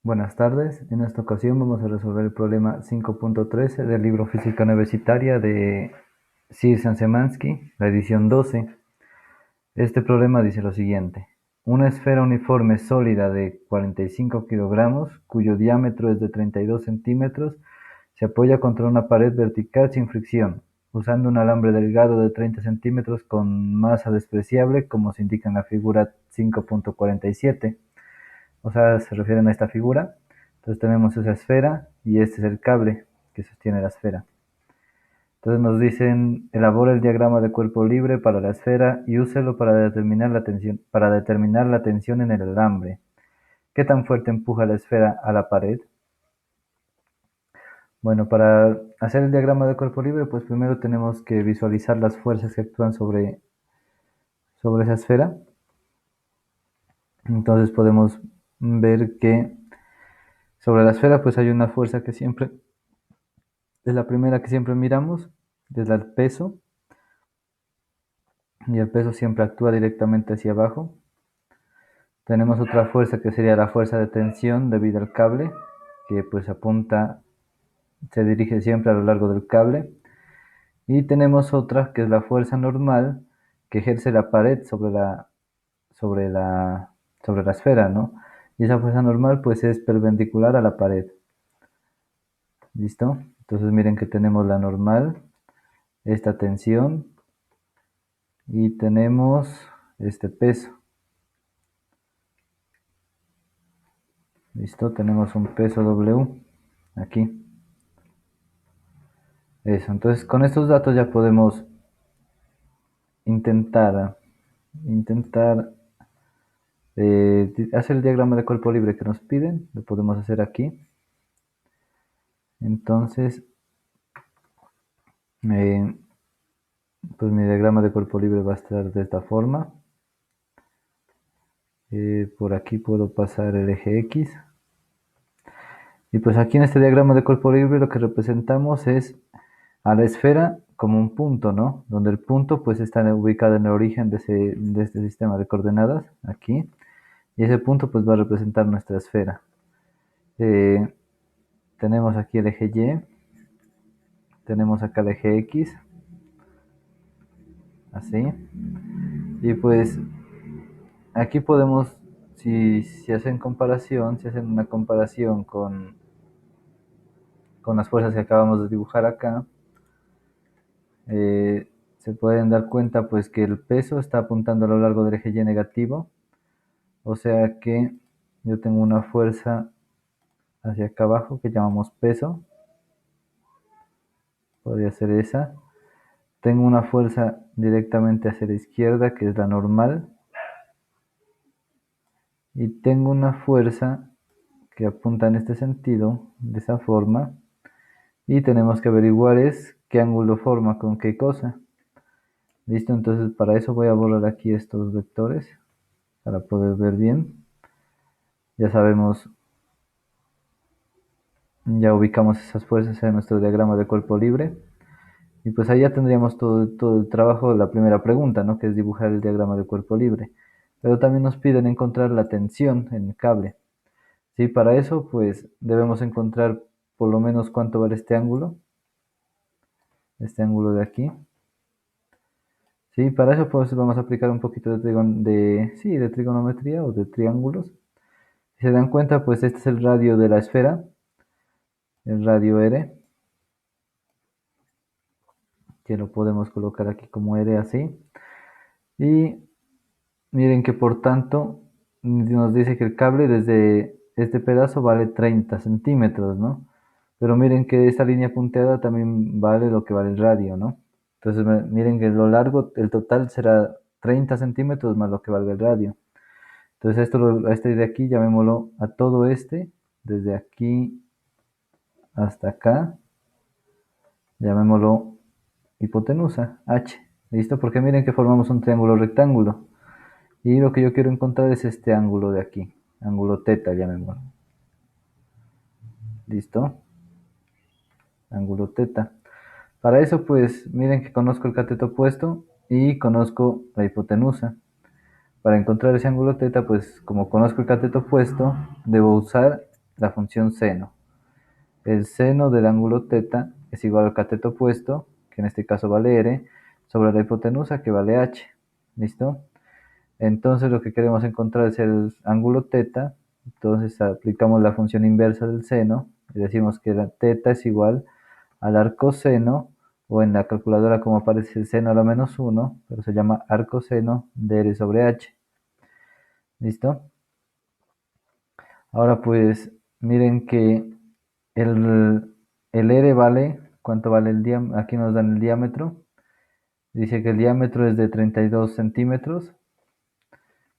Buenas tardes, en esta ocasión vamos a resolver el problema 5.13 del libro Física Universitaria de Sir Szymanski, la edición 12. Este problema dice lo siguiente: una esfera uniforme sólida de 45 kilogramos, cuyo diámetro es de 32 centímetros, se apoya contra una pared vertical sin fricción, usando un alambre delgado de 30 centímetros con masa despreciable, como se indica en la figura 5.47. O sea, se refieren a esta figura. Entonces tenemos esa esfera y este es el cable que sostiene la esfera. Entonces nos dicen, elabora el diagrama de cuerpo libre para la esfera y úselo para determinar la tensión en el alambre. ¿Qué tan fuerte empuja la esfera a la pared? Bueno, para hacer el diagrama de cuerpo libre, pues primero tenemos que visualizar las fuerzas que actúan sobre esa esfera. Entonces podemos ver que sobre la esfera pues hay una fuerza que siempre es la primera que siempre miramos, es el peso, y el peso siempre actúa directamente hacia abajo. Tenemos otra fuerza que sería la fuerza de tensión debido al cable, que pues apunta, se dirige siempre a lo largo del cable. Y tenemos otra que es la fuerza normal que ejerce la pared sobre la, sobre la esfera, ¿no? Y esa fuerza normal pues es perpendicular a la pared. ¿Listo? Entonces miren que tenemos la normal, esta tensión, y tenemos este peso. Listo, tenemos un peso W aquí. Eso, entonces con estos datos ya podemos intentar hacer el diagrama de cuerpo libre que nos piden. Lo podemos hacer aquí. Entonces, pues mi diagrama de cuerpo libre va a estar de esta forma. Por aquí puedo pasar el eje X. Y pues aquí en este diagrama de cuerpo libre lo que representamos es a la esfera como un punto, ¿no? Donde el punto pues está ubicado en el origen de este sistema de coordenadas, aquí. Y ese punto pues va a representar nuestra esfera. Tenemos aquí el eje Y. Tenemos acá el eje X. Así. Y pues aquí podemos, si hacen comparación, si hacen una comparación con las fuerzas que acabamos de dibujar acá, se pueden dar cuenta pues que el peso está apuntando a lo largo del eje Y negativo, o sea que yo tengo una fuerza hacia acá abajo que llamamos peso, podría ser esa. Tengo una fuerza directamente hacia la izquierda que es la normal, y tengo una fuerza que apunta en este sentido, de esa forma, y tenemos que averiguar es qué ángulo forma con qué cosa. Listo, entonces para eso voy a borrar aquí estos vectores para poder ver bien. Ya sabemos, ya ubicamos esas fuerzas en nuestro diagrama de cuerpo libre. Y pues ahí ya tendríamos todo el trabajo de la primera pregunta, ¿no? Que es dibujar el diagrama de cuerpo libre. Pero también nos piden encontrar la tensión en el cable. Sí, para eso pues debemos encontrar por lo menos cuánto vale este ángulo de aquí. Sí, para eso pues vamos a aplicar un poquito de trigonometría o de triángulos. Si se dan cuenta, pues este es el radio de la esfera, el radio R, que lo podemos colocar aquí como R así. Y miren que por tanto nos dice que el cable desde este pedazo vale 30 centímetros, ¿no? Pero miren que esta línea punteada también vale lo que vale el radio, ¿no? Entonces miren que lo largo, el total será 30 centímetros más lo que valga el radio. Entonces a este de aquí llamémoslo a todo este, desde aquí hasta acá, llamémoslo hipotenusa, H. ¿Listo? Porque miren que formamos un triángulo rectángulo. Y lo que yo quiero encontrar es este ángulo de aquí, ángulo teta, llamémoslo. ¿Listo? Ángulo teta. Para eso, pues, miren que conozco el cateto opuesto y conozco la hipotenusa. Para encontrar ese ángulo teta, pues, como conozco el cateto opuesto, debo usar la función seno. El seno del ángulo θ es igual al cateto opuesto, que en este caso vale r, sobre la hipotenusa, que vale h. ¿Listo? Entonces lo que queremos encontrar es el ángulo θ. Entonces aplicamos la función inversa del seno y decimos que la θ es igual al arcoseno, o en la calculadora como aparece el seno a la menos 1, pero se llama arcoseno de r sobre h. ¿Listo? Ahora pues miren que el r vale, ¿cuánto vale el diámetro? Aquí nos dan el diámetro. Dice que el diámetro es de 32 centímetros.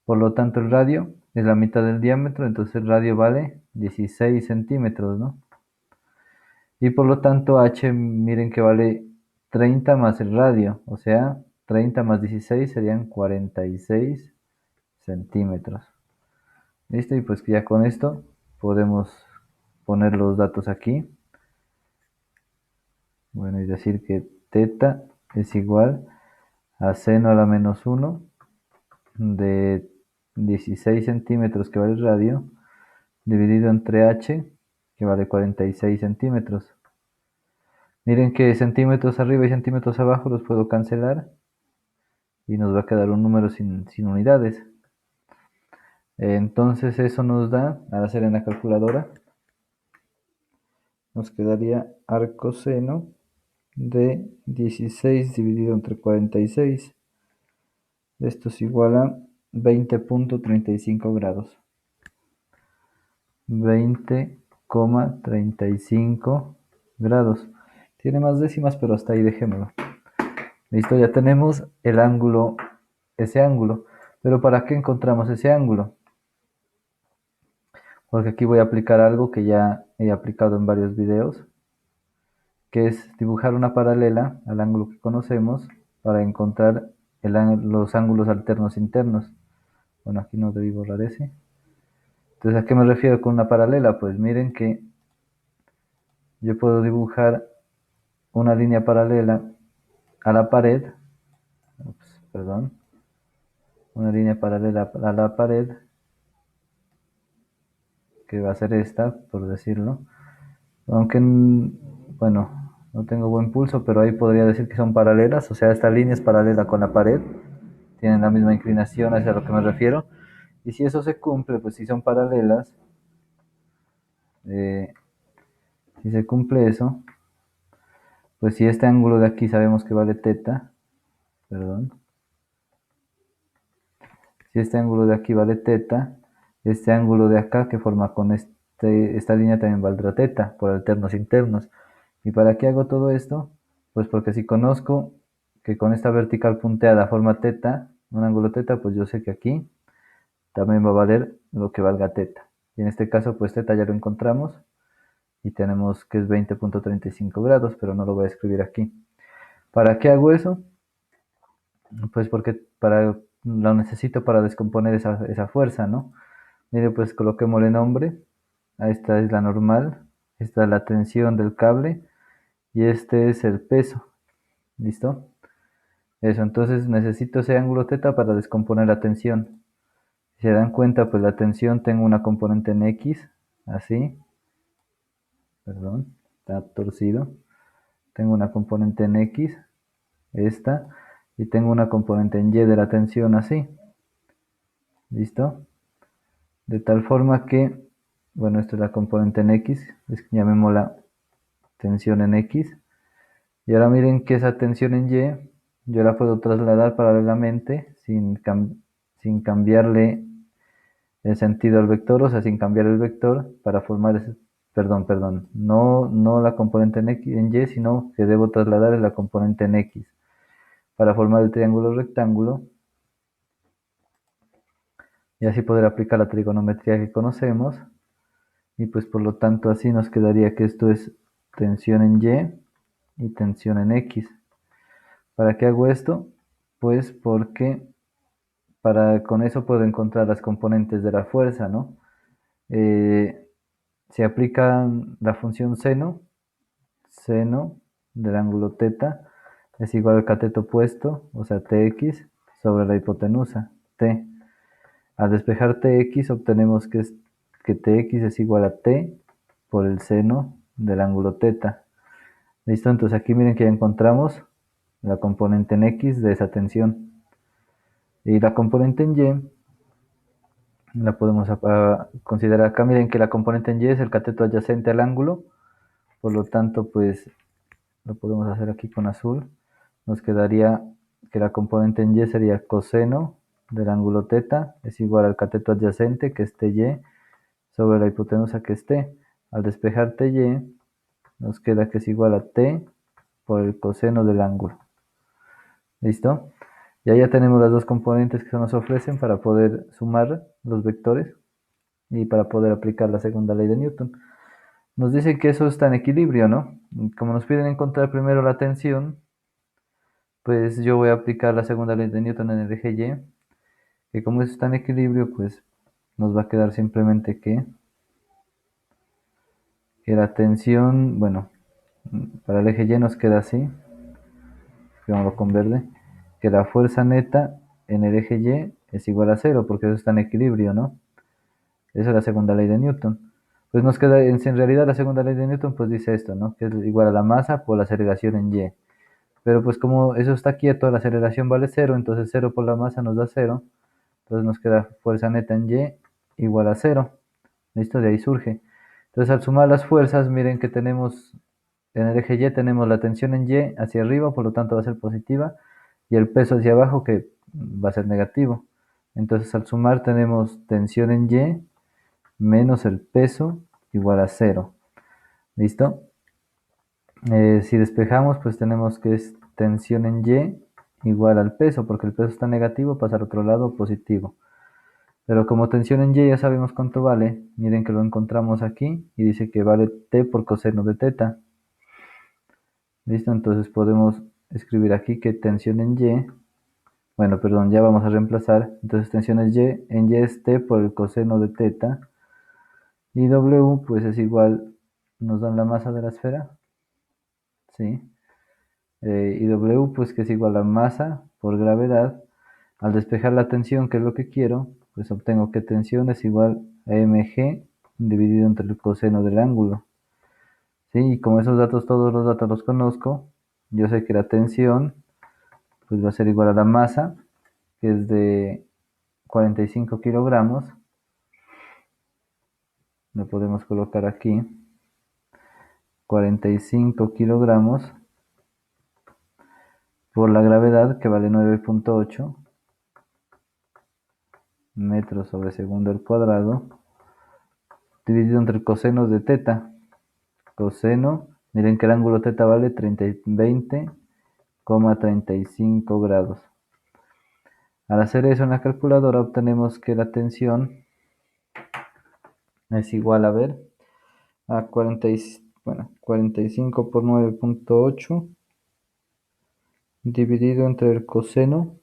Por lo tanto el radio es la mitad del diámetro, entonces el radio vale 16 centímetros, ¿no? Y por lo tanto h, miren que vale 30 más el radio, o sea, 30 más 16 serían 46 centímetros. ¿Listo? Y pues ya con esto podemos poner los datos aquí. Bueno, y decir que θ es igual a seno a la menos 1 de 16 centímetros, que vale el radio, dividido entre h, que vale 46 centímetros. Miren que centímetros arriba y centímetros abajo los puedo cancelar y nos va a quedar un número sin unidades. Entonces eso nos da, al hacer en la calculadora, nos quedaría arcoseno de 16 dividido entre 46. Esto es igual a 20.35 grados. 20,35 grados. Tiene más décimas, pero hasta ahí dejémoslo. Listo, ya tenemos el ángulo, ese ángulo. Pero ¿para qué encontramos ese ángulo? Porque aquí voy a aplicar algo que ya he aplicado en varios videos, que es dibujar una paralela al ángulo que conocemos para encontrar los ángulos alternos internos. Bueno, aquí no debí borrar ese. Entonces, ¿a qué me refiero con una paralela? Pues miren que yo puedo dibujar una línea paralela a la pared, una línea paralela a la pared, que va a ser esta, por decirlo. Aunque, bueno, no tengo buen pulso, pero ahí podría decir que son paralelas, o sea, esta línea es paralela con la pared, tienen la misma inclinación, es a lo que me refiero. Y si eso se cumple, pues si son paralelas, si se cumple eso, pues si este ángulo de aquí sabemos que vale θ, si este ángulo de aquí vale θ, este ángulo de acá que forma con esta línea también valdrá θ, por alternos internos. ¿Y para qué hago todo esto? Pues porque si conozco que con esta vertical punteada forma θ, un ángulo θ, pues yo sé que aquí también va a valer lo que valga θ. Y en este caso, pues θ ya lo encontramos y tenemos que es 20.35 grados, pero no lo voy a escribir aquí. ¿Para qué hago eso? Pues porque lo necesito para descomponer esa fuerza, ¿no? Mire, pues coloquémosle nombre. Esta es la normal, esta es la tensión del cable y este es el peso. ¿Listo? Eso, entonces necesito ese ángulo θ para descomponer la tensión. Si se dan cuenta, pues la tensión tengo una componente en X, así. Perdón, está torcido. Tengo una componente en X, esta, y tengo una componente en Y de la tensión, así. ¿Listo? De tal forma que, bueno, esta es la componente en X, llamémosla tensión en X. Y ahora miren que esa tensión en Y, yo la puedo trasladar paralelamente sin cambiarle el sentido al vector, o sea, sin cambiar el vector para formar ese, perdón, no la componente en Y, sino que debo trasladar la componente en X para formar el triángulo rectángulo y así poder aplicar la trigonometría que conocemos. Y pues por lo tanto así nos quedaría que esto es tensión en Y tensión en X. ¿Para qué hago esto? Pues porque con eso puedo encontrar las componentes de la fuerza, ¿no? Se aplica la función seno del ángulo θ es igual al cateto opuesto, o sea tx, sobre la hipotenusa, t. Al despejar tx obtenemos que que Tx es igual a T por el seno del ángulo θ. ¿Listo? Entonces aquí miren que ya encontramos la componente en X de esa tensión. Y la componente en Y la podemos considerar acá. Miren que la componente en Y es el cateto adyacente al ángulo. Por lo tanto, pues lo podemos hacer aquí con azul. Nos quedaría que la componente en Y sería coseno del ángulo θ es igual al cateto adyacente, que es TY, sobre la hipotenusa, que es T. Al despejar TY, nos queda que es igual a T por el coseno del ángulo. ¿Listo? Y ahí ya tenemos las dos componentes que se nos ofrecen para poder sumar los vectores y para poder aplicar la segunda ley de Newton. Nos dice que eso está en equilibrio, ¿no? Como nos piden encontrar primero la tensión, pues yo voy a aplicar la segunda ley de Newton en el eje Y, que como eso está en equilibrio, pues nos va a quedar simplemente que la tensión, bueno, para el eje Y nos queda así, escribámoslo con verde, que la fuerza neta en el eje Y es igual a 0, porque eso está en equilibrio, ¿no? Esa es la segunda ley de Newton. Pues nos queda, en realidad la segunda ley de Newton pues dice esto, ¿no? Que es igual a la masa por la aceleración en Y. Pero pues como eso está quieto, la aceleración vale 0, entonces 0 por la masa nos da 0. Entonces nos queda fuerza neta en Y igual a 0. ¿Listo? De ahí surge. Entonces al sumar las fuerzas, miren que tenemos, en el eje Y tenemos la tensión en Y hacia arriba, por lo tanto va a ser positiva, y el peso hacia abajo, que va a ser negativo. Entonces al sumar tenemos tensión en Y menos el peso igual a 0. ¿Listo? Si despejamos, pues tenemos que es tensión en Y igual al peso, porque el peso está negativo, pasa al otro lado positivo. Pero como tensión en Y ya sabemos cuánto vale, miren que lo encontramos aquí y dice que vale T por coseno de θ. ¿Listo? Entonces podemos escribir aquí que tensión en Y, bueno, perdón, ya vamos a reemplazar. Entonces tensión en Y es T por el coseno de θ. Y W pues es igual, nos dan la masa de la esfera, ¿sí? Y W pues que es igual a masa por gravedad. Al despejar la tensión, que es lo que quiero, pues obtengo que tensión es igual a mg dividido entre el coseno del ángulo. ¿Sí? Y como esos datos, todos los datos los conozco, yo sé que la tensión pues va a ser igual a la masa, que es de 45 kilogramos. Lo podemos colocar aquí. 45 kilogramos por la gravedad, que vale 9.8 metros sobre segundo al cuadrado, dividido entre el coseno de θ. Coseno, miren que el ángulo θ vale 20,35 grados. Al hacer eso en la calculadora obtenemos que la tensión es igual a ver a 45 por 9.8 dividido entre el coseno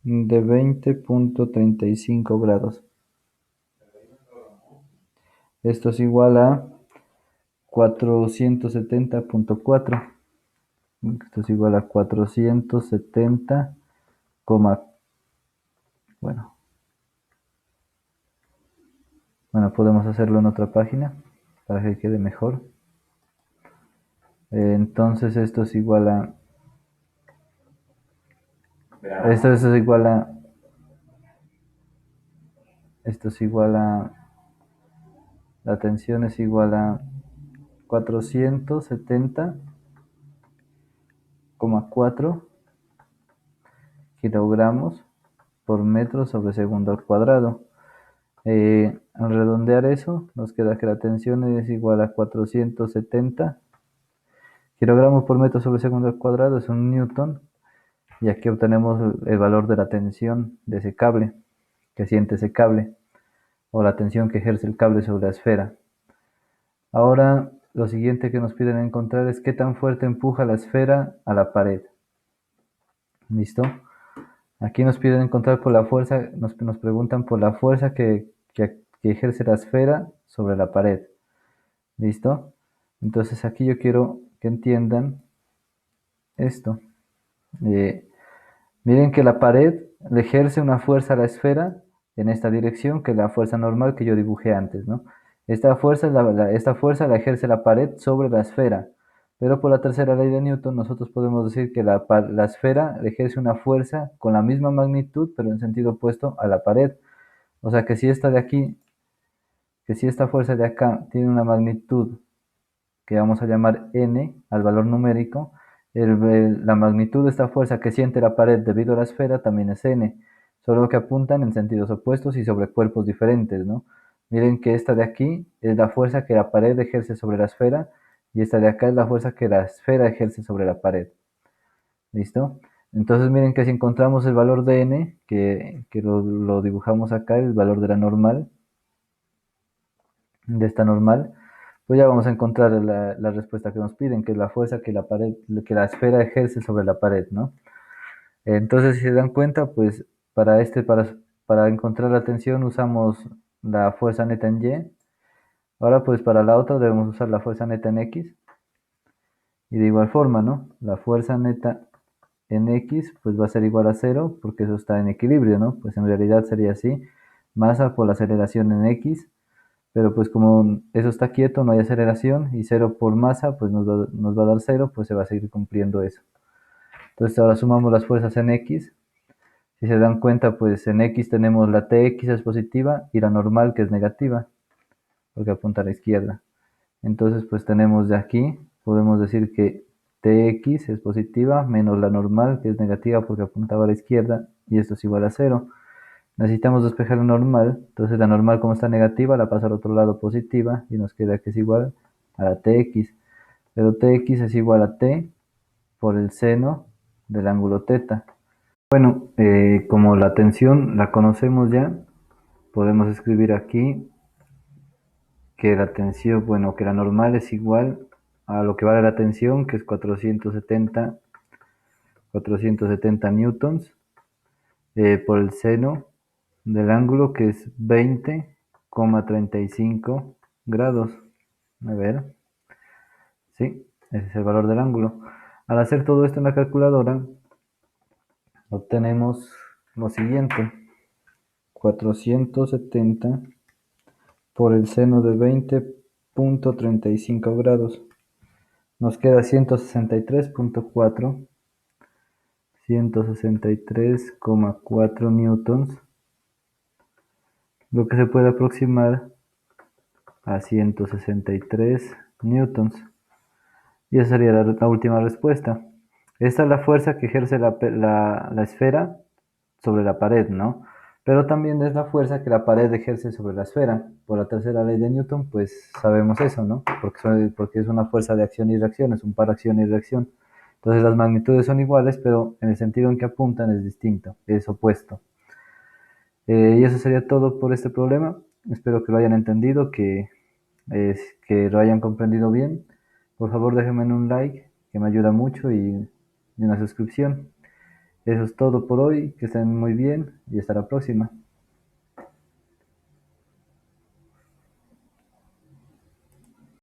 de 20,35 grados. Esto es igual a 470,4. Esto es igual a 470, bueno, podemos hacerlo en otra página para que quede mejor. Entonces esto es igual a, esto es igual a, esto es igual a, la tensión es igual a 470,4 kilogramos por metro sobre segundo al cuadrado. Al redondear eso, nos queda que la tensión es igual a 470 kilogramos por metro sobre segundo al cuadrado, es un newton, y aquí obtenemos el valor de la tensión de ese cable, que siente ese cable, o la tensión que ejerce el cable sobre la esfera. Ahora, lo siguiente que nos piden encontrar es qué tan fuerte empuja la esfera a la pared. ¿Listo? Aquí nos piden encontrar por la fuerza, nos preguntan por la fuerza que ejerce la esfera sobre la pared. ¿Listo? Entonces aquí yo quiero que entiendan esto. Miren que la pared le ejerce una fuerza a la esfera en esta dirección que la fuerza normal que yo dibujé antes, ¿no? Esta fuerza, esta fuerza la ejerce la pared sobre la esfera, pero por la tercera ley de Newton nosotros podemos decir que la esfera ejerce una fuerza con la misma magnitud, pero en sentido opuesto a la pared. O sea que si esta de aquí, que si esta fuerza de acá tiene una magnitud que vamos a llamar n al valor numérico, la magnitud de esta fuerza que siente la pared debido a la esfera también es n, solo que apuntan en sentidos opuestos y sobre cuerpos diferentes, ¿no? Miren que esta de aquí es la fuerza que la pared ejerce sobre la esfera y esta de acá es la fuerza que la esfera ejerce sobre la pared. ¿Listo? Entonces miren que si encontramos el valor de n, que lo dibujamos acá, el valor de la normal, de esta normal, pues ya vamos a encontrar la respuesta que nos piden, que es la fuerza que la pared, que la esfera ejerce sobre la pared, ¿no? Entonces, si se dan cuenta, pues para encontrar la tensión usamos la fuerza neta en Y. Ahora, pues para la otra debemos usar la fuerza neta en X. Y de igual forma, ¿no? La fuerza neta en X, pues va a ser igual a cero, porque eso está en equilibrio, ¿no? Pues en realidad sería así, masa por la aceleración en X, pero pues como eso está quieto, no hay aceleración, y cero por masa, pues nos va a dar cero, pues se va a seguir cumpliendo eso. Entonces ahora sumamos las fuerzas en X. Si se dan cuenta, pues en X tenemos la Tx es positiva y la normal que es negativa, porque apunta a la izquierda. Entonces pues tenemos de aquí, podemos decir que Tx es positiva menos la normal que es negativa porque apuntaba a la izquierda, y esto es igual a cero. Necesitamos despejar la normal, entonces la normal como está negativa la paso al otro lado positiva y nos queda que es igual a la Tx. Pero Tx es igual a T por el seno del ángulo θ. Bueno, como la tensión la conocemos ya, podemos escribir aquí que la tensión, bueno, que la normal es igual a lo que vale la tensión, que es 470 newtons, por el seno del ángulo, que es 20,35 grados. A ver, sí, ese es el valor del ángulo. Al hacer todo esto en la calculadora, obtenemos lo siguiente: 470 por el seno de 20,35 grados. Nos queda 163,4 newtons, lo que se puede aproximar a 163 newtons. Y esa sería la última respuesta. Esta es la fuerza que ejerce la esfera sobre la pared, ¿no? Pero también es la fuerza que la pared ejerce sobre la esfera. Por la tercera ley de Newton, pues sabemos eso, ¿no? Porque es una fuerza de acción y reacción, es un par acción y reacción. Entonces las magnitudes son iguales, pero en el sentido en que apuntan es distinto, es opuesto. Y eso sería todo por este problema. Espero que lo hayan entendido, que lo hayan comprendido bien. Por favor, déjenme un like, que me ayuda mucho, y una suscripción. Eso es todo por hoy, que estén muy bien y hasta la próxima.